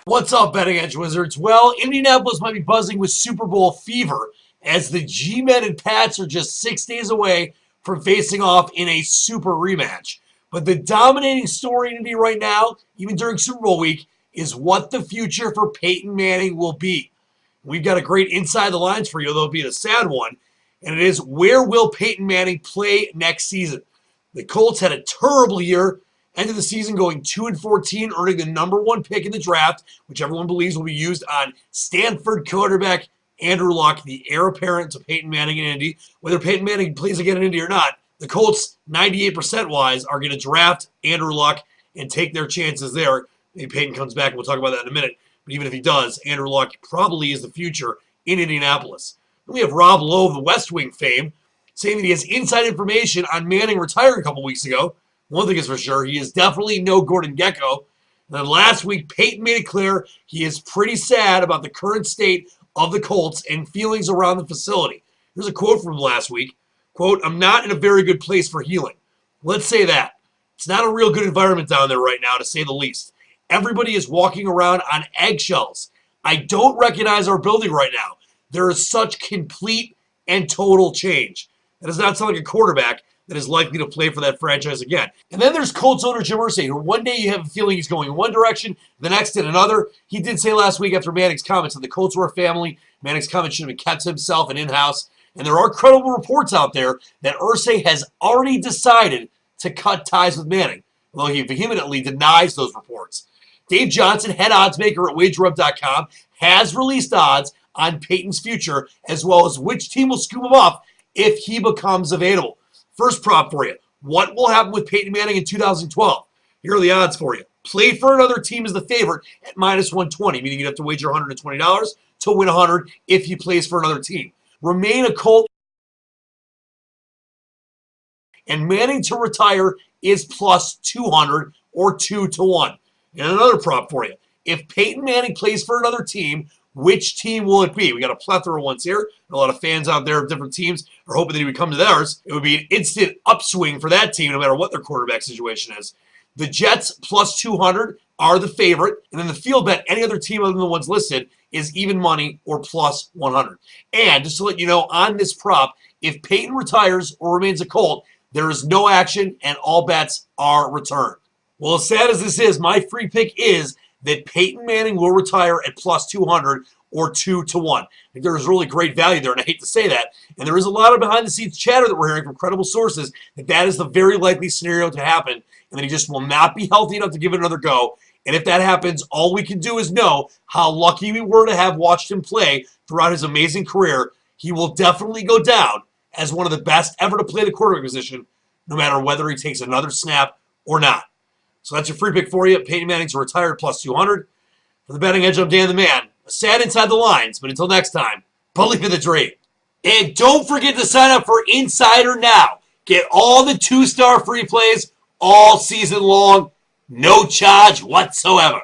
What's up, Betting Edge Wizards? Well, Indianapolis might be buzzing with Super Bowl fever as the G-Men and Pats are just 6 days away from facing off in a super rematch. But the dominating story in Indy right now, even during Super Bowl week, is what the future for Peyton Manning will be. We've got a great inside the lines for you, though it'll be a sad one, and it is where will Peyton Manning play next season? The Colts had a terrible year. Ended the season going 2-14, earning the #1 pick in the draft, which everyone believes will be used on Stanford quarterback Andrew Luck, the heir apparent to Peyton Manning in Indy. Whether Peyton Manning plays again in Indy or not, the Colts, 98% wise, are going to draft Andrew Luck and take their chances there. Maybe Peyton comes back, and we'll talk about that in a minute. But even if he does, Andrew Luck probably is the future in Indianapolis. Then we have Rob Lowe of the West Wing fame saying that he has inside information on Manning retiring a couple weeks ago. One thing is for sure, he is definitely no Gordon Gekko. And then last week, Peyton made it clear he is pretty sad about the current state of the Colts and feelings around the facility. Here's a quote from last week. Quote, "I'm not in a very good place for healing." Let's say that. It's not a real good environment down there right now, to say the least. Everybody is walking around on eggshells. I don't recognize our building right now. There is such complete and total change. That does not sound like a quarterback that is likely to play for that franchise again. And then there's Colts owner Jim Irsay, who one day you have a feeling he's going in one direction, the next in another. He did say last week after Manning's comments that the Colts were a family. Manning's comments should have been kept to himself and in-house. And there are credible reports out there that Irsay has already decided to cut ties with Manning, although he vehemently denies those reports. Dave Johnson, head odds maker at wagerweb.com, has released odds on Peyton's future, as well as which team will scoop him up if he becomes available. First prop for you. What will happen with Peyton Manning in 2012? Here are the odds for you. Play for another team as the favorite at -120, meaning you'd have to wager $120 to win 100 if he plays for another team. Remain a Colt. And Manning to retire is +200 or 2-1. And another prop for you. If Peyton Manning plays for another team, which team will it be? We got a plethora of ones here. A lot of fans out there of different teams are hoping that he would come to theirs. It would be an instant upswing for that team no matter what their quarterback situation is. The Jets +200 are the favorite. And then the field bet, any other team other than the ones listed, is even money or +100. And just to let you know, on this prop, if Peyton retires or remains a Colt, there is no action and all bets are returned. Well, as sad as this is, my free pick is that Peyton Manning will retire at +200 or 2-1. I think there is really great value there, and I hate to say that. And there is a lot of behind-the-scenes chatter that we're hearing from credible sources that that is the very likely scenario to happen, and that he just will not be healthy enough to give it another go. And if that happens, all we can do is know how lucky we were to have watched him play throughout his amazing career. He will definitely go down as one of the best ever to play the quarterback position, no matter whether he takes another snap or not. So that's your free pick for you. Peyton Manning's retired +200. For the Betting Edge, I'm Dan the Man. Sad inside the lines, but until next time, believe in the dream. And don't forget to sign up for Insider now. Get all the 2-star free plays all season long, no charge whatsoever.